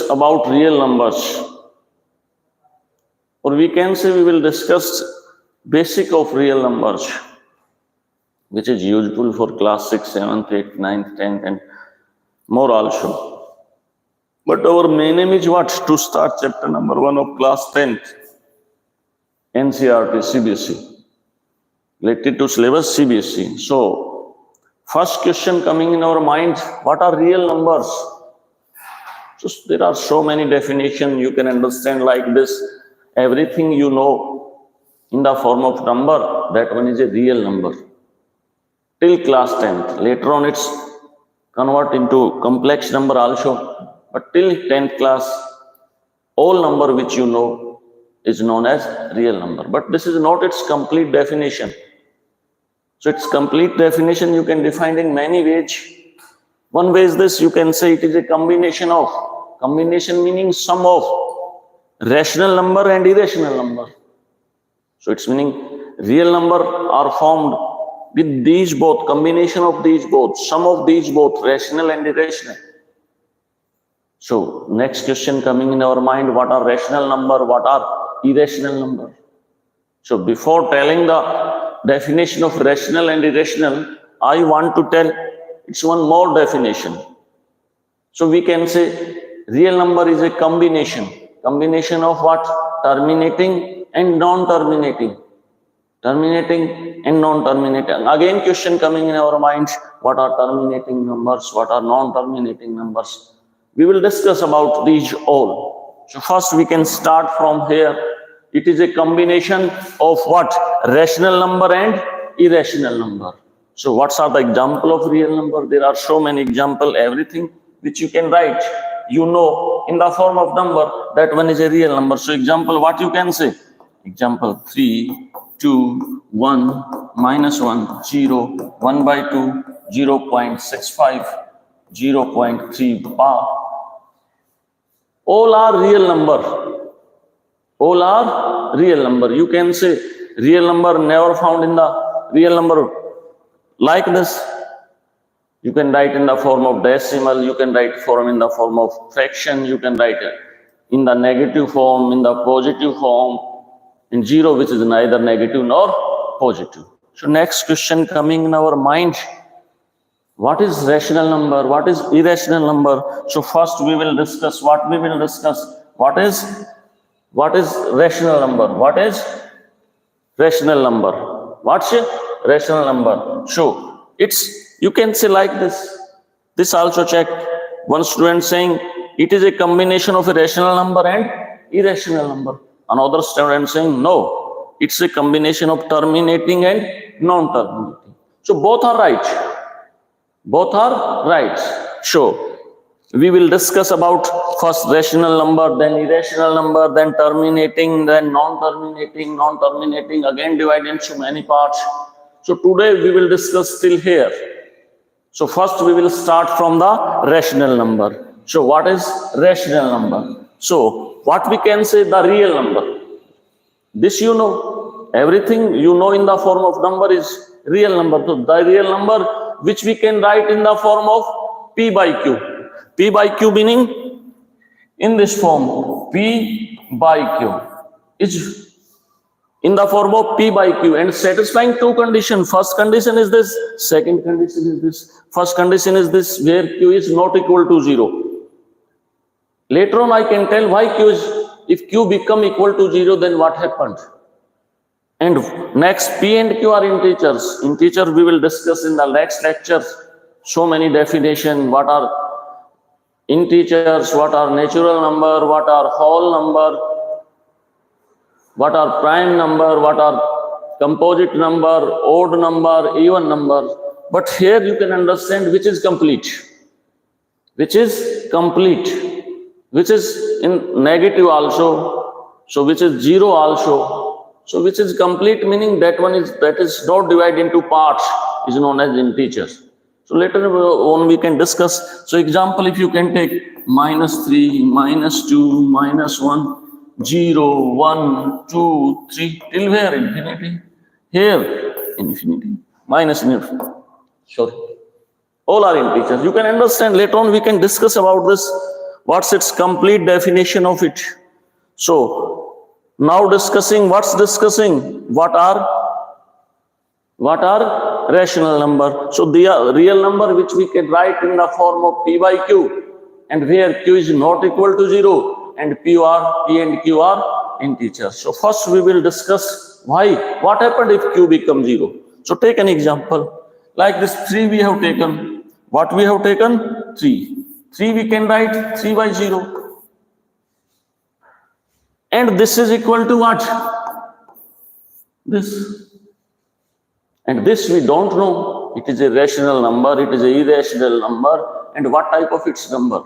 about real numbers, or we can say we will discuss basic of real numbers, which is useful for class 6, 7th, 8th, 9th, 10th and more also. But our main aim is what? To start chapter number 1 of class 10th, NCERT, CBSE. Related to syllabus CBSE. So, first question coming in our mind, what are real numbers? So, there are so many definitions you can understand like this. Everything you know in the form of number, that one is a real number. Till class 10th. Later on it's convert into complex number also. But till 10th class, all number which you know is known as real number. But this is not its complete definition. So its complete definition you can define in many ways. One way is this, you can say it is a combination meaning sum of rational number and irrational number. So it's meaning real number are formed with these both, combination of these both, sum of these both, rational and irrational. So next question coming in our mind, what are rational number, what are irrational number? So before telling the definition of rational and irrational, I want to tell it's one more definition. So we can say real number is a combination of what? Terminating and non-terminating. Terminating and non-terminating. Again question coming in our minds, what are terminating numbers, what are non-terminating numbers? We will discuss about these all. So first we can start from here. It is a combination of what? Rational number and irrational number. So what are the example of real number? There are so many example, everything which you can write, you know, in the form of number, that one is a real number. So example, what you can say? Example 3, 2, 1, minus 1, 0, 1 by 2, 0.65, 0.3 bar. All are real number. All are real number. You can say real number never found in the real number like this. You can write in the form of decimal, you can write form in the form of fraction, you can write in the negative form, in the positive form, in zero, which is neither negative nor positive. So next question coming in our mind, what is rational number, what is irrational number? So first we will discuss what we will discuss. What is rational number? What is rational number? What's a rational number? So it's, you can say like this. This also check. One student saying it is a combination of a rational number and irrational number. Another student saying no, it's a combination of terminating and non-terminating. So both are right. Both are right. So we will discuss about first rational number, then irrational number, then terminating, then non-terminating, again divided into many parts. So today we will discuss till here. So first we will start from the rational number. So what is rational number? So what we can say, the real number. This you know, everything you know in the form of number is real number. So the real number which we can write in the form of P by Q. P by Q meaning in this form, P by Q is in the form of P by Q and satisfying two conditions. First condition is this, second condition is this. First condition is this, where Q is not equal to 0. Later on I can tell why Q is, if Q become equal to 0, then what happened? And next, P and Q are integers. Integers we will discuss in the next lecture. So many definitions, what are integers, what are natural number, what are whole number, what are prime number, what are composite number, odd number, even number. But here you can understand which is complete, which is complete, which is in negative also, so which is 0 also. So which is complete meaning that one is, that is not divided into parts, is known as integers. So later on we can discuss. So example, if you can take minus 3, minus 2, minus 1, 0, 1, 2, 3, till where? Infinity. Here, infinity. Minus infinity. Sorry. All are integers. You can understand. Later on we can discuss about this. What's its complete definition of it? So now discussing, what are rational number? So they are real number which we can write in the form of P by Q, and where Q is not equal to 0 and P and Q are integers. So first we will discuss what happened if Q becomes 0. So take an example. Like this 3 we have taken. What we have taken? 3. 3 we can write 3 by 0. And this is equal to what? This. And this we don't know. It is a rational number, it is an irrational number, and what type of its number.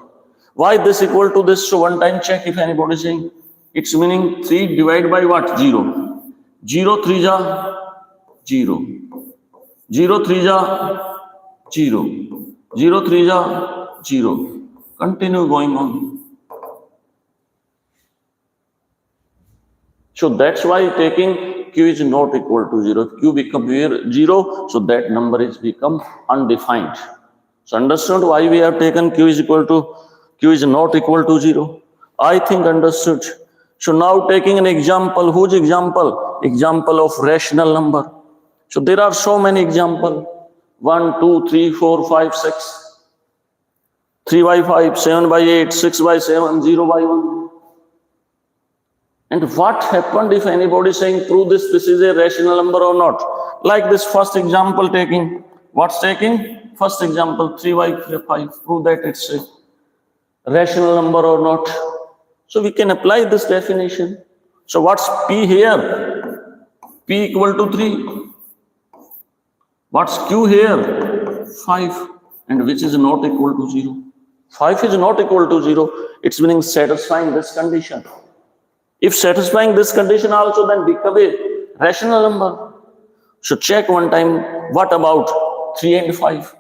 Why this equal to this? So one time check if anybody is saying. It's meaning 3 divided by what? 0. 0 3 ja 0. 0 3 ja 0. 0 3 ja 0. Continue going on. So that's why taking Q is not equal to 0. If Q becomes 0, so that number is become undefined. So understood why we have taken Q is not equal to 0. I think understood. So now taking an example, whose example? Example of rational number. So there are so many examples. 1, 2, 3, 4, 5, 6. 3 by 5, 7 by 8, 6 by 7, 0 by 1. And what happened if anybody saying prove this is a rational number or not? Like this first example taking. What's taking? First example 3 by 5. Prove that it's a rational number or not. So we can apply this definition. So what's P here? P equal to 3. What's Q here? 5. And which is not equal to 0. 5 is not equal to 0. It's meaning satisfying this condition. If satisfying this condition also, then become a rational number. So check one time, what about 3 and 5?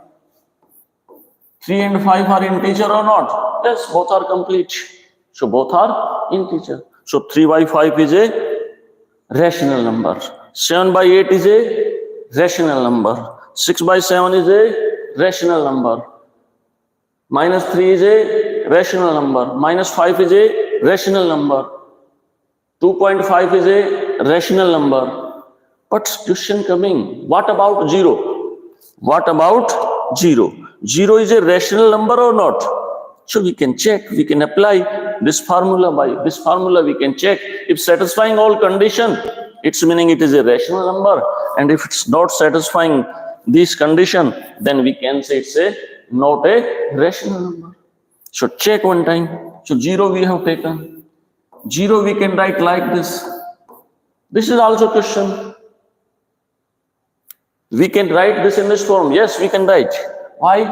3 and 5 are integer or not? Yes, both are complete. So both are integer. So 3 by 5 is a rational number. 7 by 8 is a rational number. 6 by 7 is a rational number. Minus 3 is a rational number. Minus 5 is a rational number. 2.5 is a rational number. But question coming, what about 0? What about 0? 0 is a rational number or not? So we can check, we can apply this formula. By this formula we can check if satisfying all condition, it's meaning it is a rational number. And if it's not satisfying this condition, then we can say it's not a rational number. So check one time. So 0 we have taken. 0 we can write like this. This is also question. We can write this in this form. Yes, we can write. Why?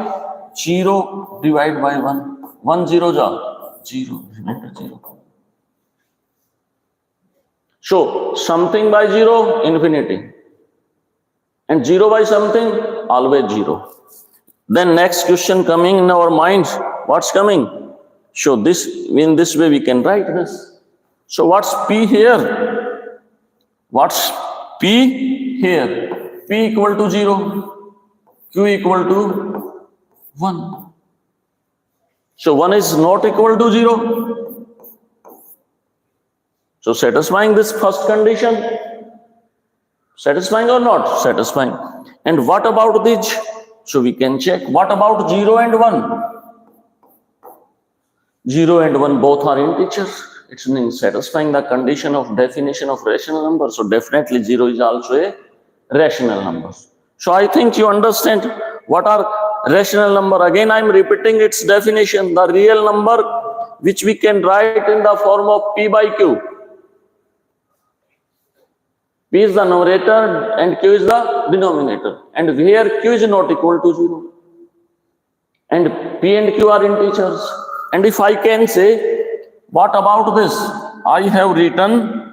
0 divided by 1. 1 0 ja 0. Remember 0. So something by 0, infinity. And 0 by something, always 0. Then next question coming in our minds. What's coming? So this, in this way we can write this. So what's P here? What's P here? P equal to 0. Q equal to 1. So 1 is not equal to 0. So satisfying this first condition. Satisfying or not? Satisfying. And what about this? So we can check. What about 0 and 1? 0 and 1 both are integers. It's means satisfying the condition of definition of rational number. So definitely 0 is also a rational number. So I think you understand what are rational number. Again, I'm repeating its definition. The real number which we can write in the form of P by Q. P is the numerator and Q is the denominator. And where Q is not equal to 0. And P and Q are integers. And if I can say, what about this? I have written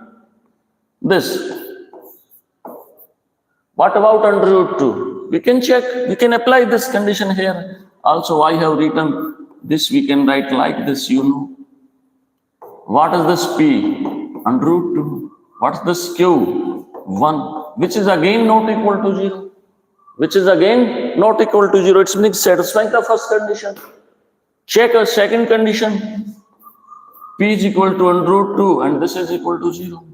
this. What about under root 2? We can check, we can apply this condition here. Also, I have written this, we can write like this, you know. What is this P? Under root 2. What's this Q? 1. Which is again not equal to 0. Which is again not equal to 0. It means satisfying the first condition. Check a second condition. P is equal to under root 2 and this is equal to 0.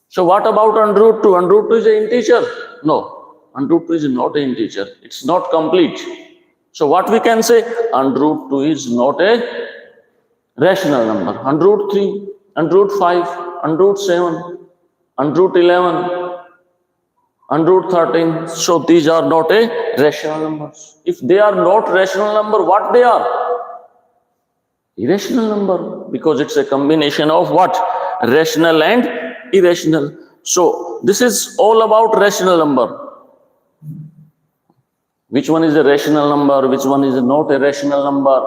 So what about under root 2? Under root 2 is an integer? No, under root 2 is not an integer. It's not complete. So what we can say? Under root 2 is not a rational number. Under root 3, under root 5, under root 7, under root 11, under root 13. So these are not a rational numbers. If they are not rational number, what they are? Irrational number, because it's a combination of what? Rational and irrational. So this is all about rational number. Which one is a rational number? Which one is not a rational number?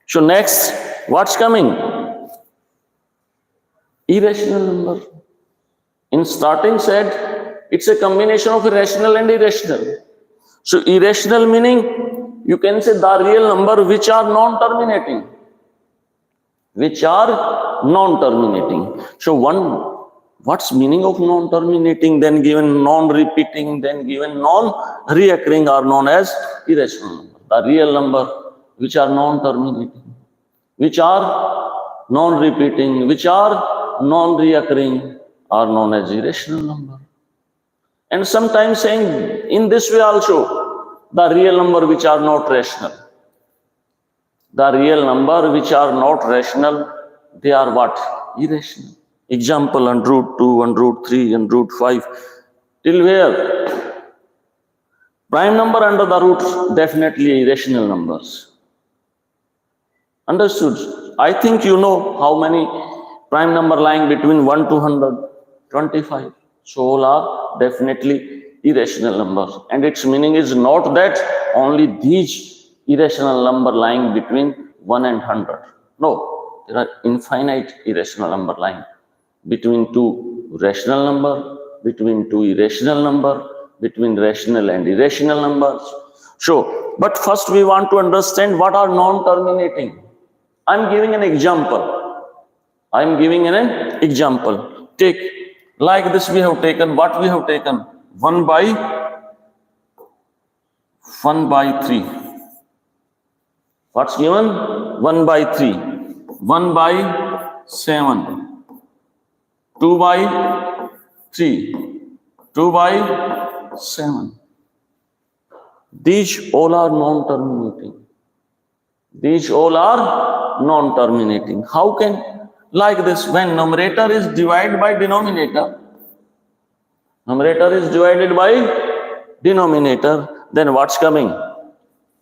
So next, what's coming? Irrational number. In starting said, it's a combination of rational and irrational. So irrational meaning, you can say the real number which are non-terminating. Which are non-terminating. So what's meaning of non-terminating, then given non-repeating, then given non-reoccurring are known as irrational number. The real number which are non-terminating, which are non-repeating, which are non-reoccurring are known as irrational number. And sometimes saying in this way also, the real number which are not rational. The real number which are not rational, they are what? Irrational. Example, under root 2, under root 3, under root 5. Till where? Prime number under the roots, definitely irrational numbers. Understood? I think you know how many prime number lying between 1 to 100, 25. So all are definitely irrational numbers. And its meaning is not that only these irrational number lying between 1 and 100. No, there are infinite irrational number lying between two rational number, between two irrational number, between rational and irrational numbers. So, but first we want to understand what are non-terminating. I'm giving an example. I'm giving an example. Take, like this we have taken, what we have taken? 1 by 3. What's given? 1 by 3. 1 by 7. 2 by 3. 2 by 7. These all are non-terminating. These all are non-terminating. How can? Like this, when numerator is divided by denominator, numerator is divided by denominator, then what's coming?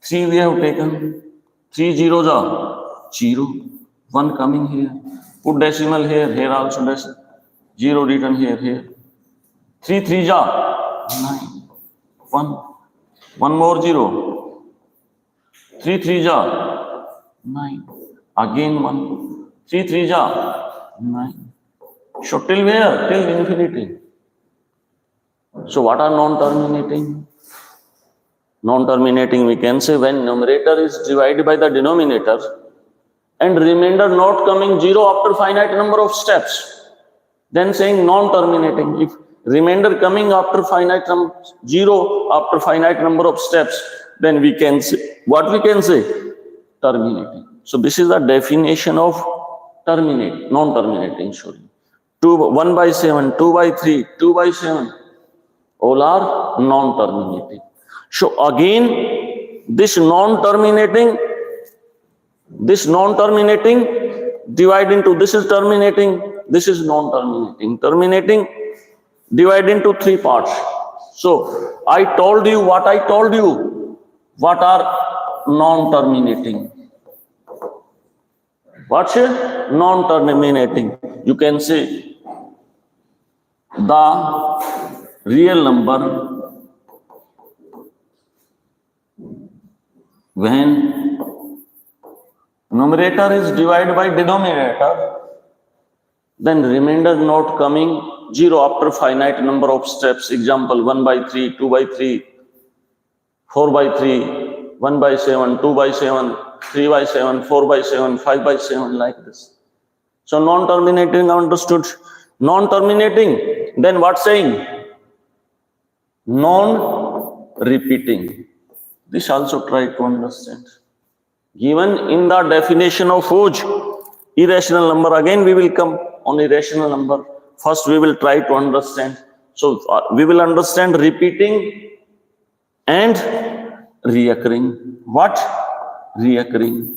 3 we have taken. 3 zeros are 0. 1 coming here. Put decimal here. Here also decimal. 0 written here. Here. 3 threes are 9. 1. 1 more 0. 3 threes are 9. Again 1. 3 threes are 9. So till where? Till infinity. So what are non-terminating? Non-terminating we can say when numerator is divided by the denominator and remainder not coming 0 after finite number of steps, then saying non-terminating. If remainder coming after finite number 0 after finite number of steps, then we can say, what we can say? Terminating. So this is the definition of terminate, non-terminating, sorry. 1 by 7, 2 by 3, 2 by 7, all are non-terminating. So again, this non-terminating divide into this is terminating, this is non-terminating. Terminating divide into 3 parts. So I told you what I told you. What are non-terminating? What's non-terminating? You can say the real number when numerator is divided by denominator, then remainder not coming 0 after finite number of steps. Example, 1 by 3, 2 by 3, 4 by 3, 1 by 7, 2 by 7, 3 by 7, 4 by 7, 5 by 7, like this. So non-terminating understood. Non-terminating, then what saying? Non-repeating. This also try to understand. Given in the definition of whose irrational number, again we will come on irrational number. First we will try to understand. So we will understand repeating and reoccurring. What? Reoccurring.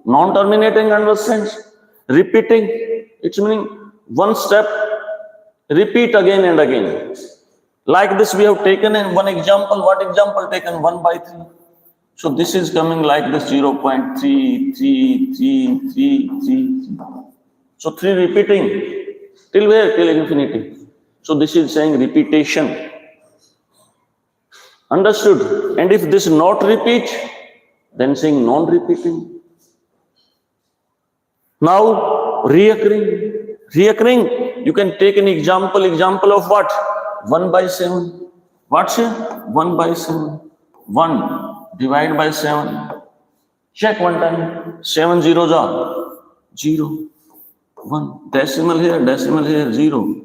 Non-terminating understands. Repeating, it's meaning one step, repeat again and again. Like this we have taken in one example. What example taken? 1 by 3. So this is coming like this 0.333333. So 3 repeating. Till where? Till infinity. So this is saying repetition. Understood? And if this not repeat, then saying non-repeating. Now reoccurring. Reoccurring, you can take an example. Example of what? 1 by 7. What's it? 1 by 7. 1 divided by 7. Check one time. 7 zeros are 0. 1. Decimal here, 0.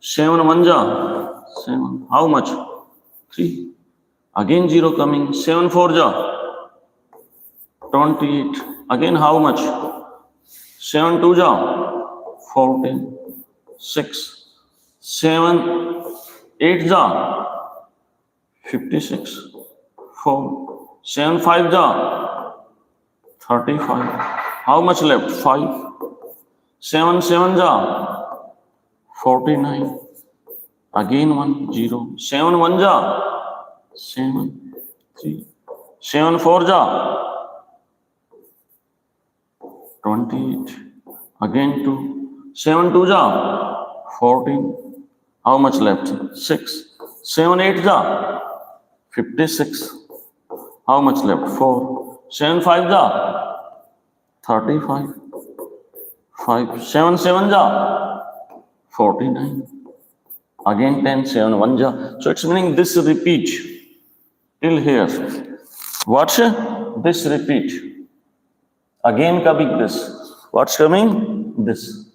7 ones are 7. How much? 3. Again 0 coming. 7 fours are 28. Again how much? 7 twos are 14. 6. 7 8s are 56. 4. 7 5s are 35. How much left? 5. 7 7s are 49. Again 1 0. 7 1s are 7 3. 7 4s are 28. Again 2. 7 2s are 14. How much left? 6. 7 8s are 56. How much left? 4. 7 5s are 35. 5. 7 7s are 49. Again 10. 7 1s are. So it's meaning this repeat till here. What's this repeat? Again coming this. What's coming? This.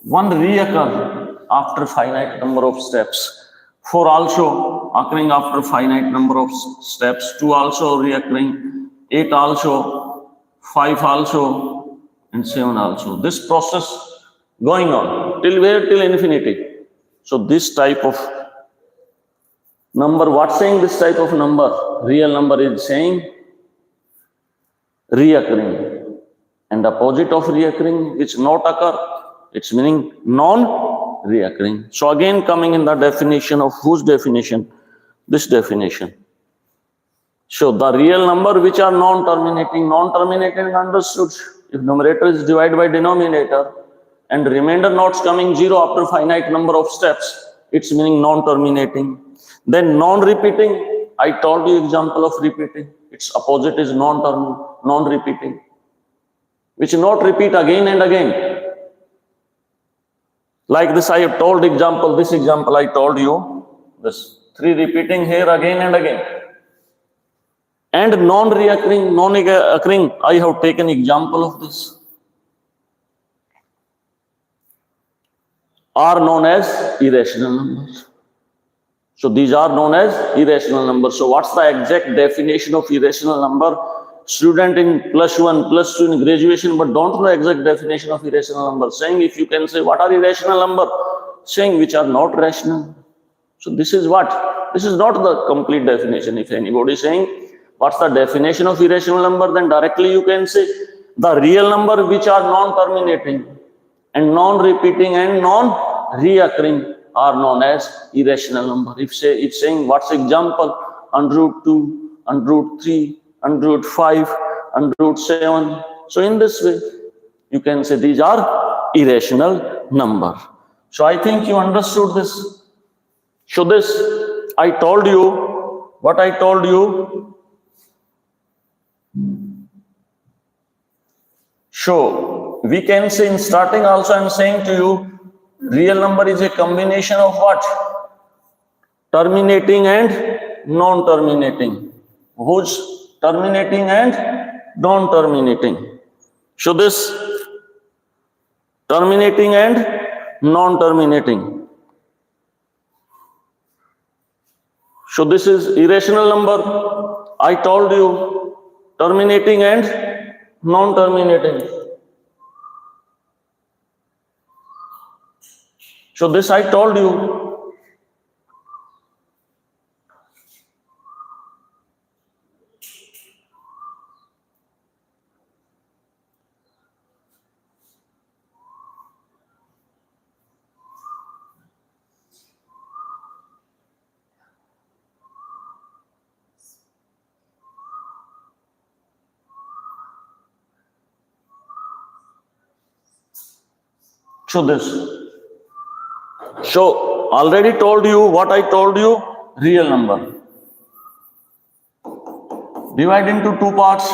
One reoccur after finite number of steps. 4 also occurring after finite number of steps. 2 also reoccurring. 8 also. 5 also. And 7 also. This process going on. Till where? Till infinity. So this type of number, what's saying this type of number? Real number is saying reoccurring. And the opposite of reoccurring, which not occur, it's meaning non-reoccurring. So again coming in the definition of whose definition? This definition. So the real number which are non-terminating understood. If numerator is divided by denominator and remainder nots coming 0 after finite number of steps, it's meaning non-terminating. Then non-repeating, I told you example of repeating. Its opposite is non-repeating, which not repeat again and again. Like this, I have told example, this example I told you, this 3 repeating here again and again. And non-occurring, I have taken example of this. Are known as irrational numbers. So these are known as irrational numbers. So what's the exact definition of irrational number? Student in +1, +2 in graduation, but don't know exact definition of irrational number. Saying if you can say what are irrational number? Saying which are not rational. So this is what? This is not the complete definition. If anybody is saying what's the definition of irrational number, then directly you can say the real number which are non-terminating and non-repeating and non-reoccurring are known as irrational number. If saying what's example? √2, √3, √5, √7. So in this way, you can say these are irrational number. So I think you understood this. So this, I told you, what I told you. So we can say in starting also I am saying to you, real number is a combination of what? Terminating and non-terminating. Whose? Terminating and non-terminating. So this terminating and non-terminating. So this is irrational number. I told you terminating and non-terminating. So this I told you. So this. So already told you what I told you, real number. Divide into two parts,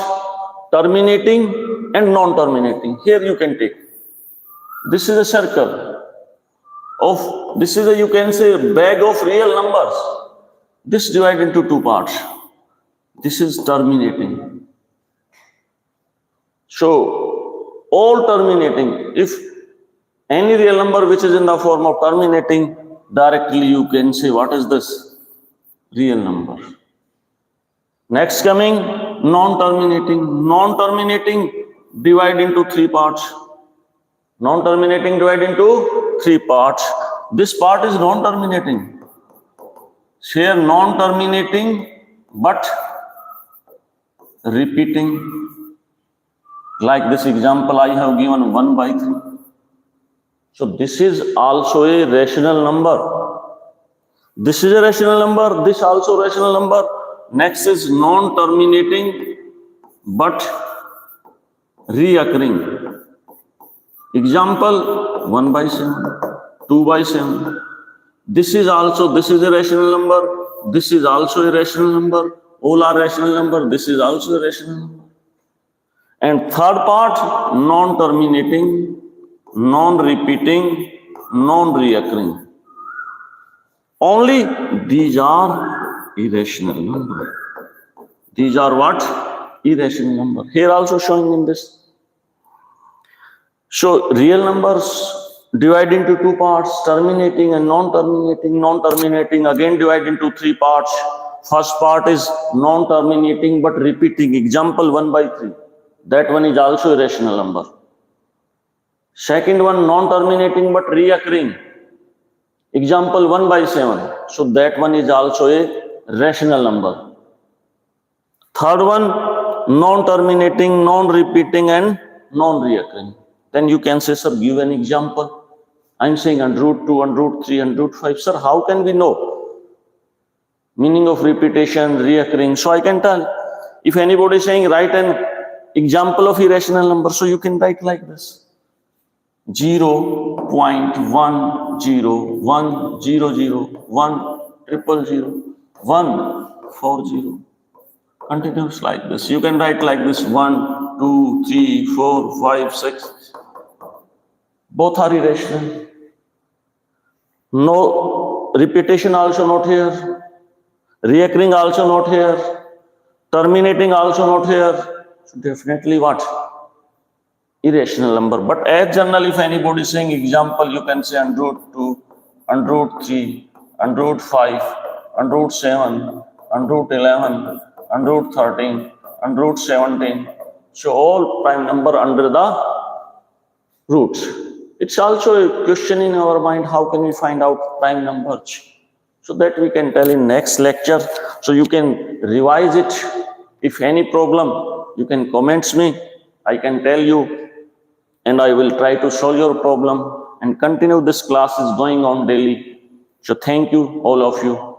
terminating and non-terminating. Here you can take. This is a circle of, this is a, you can say, a bag of real numbers. This divide into two parts. This is terminating. So all terminating, if any real number which is in the form of terminating, directly you can say what is this? Real number. Next coming non-terminating. Non-terminating divide into three parts. Non-terminating divide into three parts. This part is non-terminating. Here non-terminating but repeating. Like this example I have given 1 by 3. So this is also a rational number. This is a rational number. This also rational number. Next is non-terminating but reoccurring. Example 1 by 7, 2 by 7. This is a rational number. This is also a rational number. All are rational number. This is also a rational number. And third part, non-terminating, non-repeating, non-reoccurring. Only these are irrational numbers. These are what? Irrational numbers. Here also showing in this. So real numbers divide into two parts, terminating and non-terminating. Non-terminating again divide into three parts. First part is non-terminating but repeating. Example 1 by 3. That one is also a rational number. Second one, non-terminating but reoccurring. Example 1 by 7. So that one is also a rational number. Third one, non-terminating, non-repeating and non-reoccurring. Then you can say, sir, give an example. I'm saying under root 2, under root 3, under root 5. Sir, how can we know meaning of repetition, reoccurring? So I can tell. If anybody is saying write an example of irrational number, so you can write like this. 0.100100100040. Continues like this. You can write like this 1, 2, 3, 4, 5, 6. Both are irrational. No repetition also not here. Reoccurring also not here. Terminating also not here. So definitely what? Irrational number. But as general, if anybody is saying example, you can say under root 2, under root 3, under root 5, under root 7, under root 11, under root 13, under root 17. So all prime number under the roots. It's also a question in our mind, how can we find out prime numbers? So that we can tell in next lecture. So you can revise it. If any problem, you can comment me. I can tell you and I will try to solve your problem and continue. This class is going on daily. So thank you, all of you.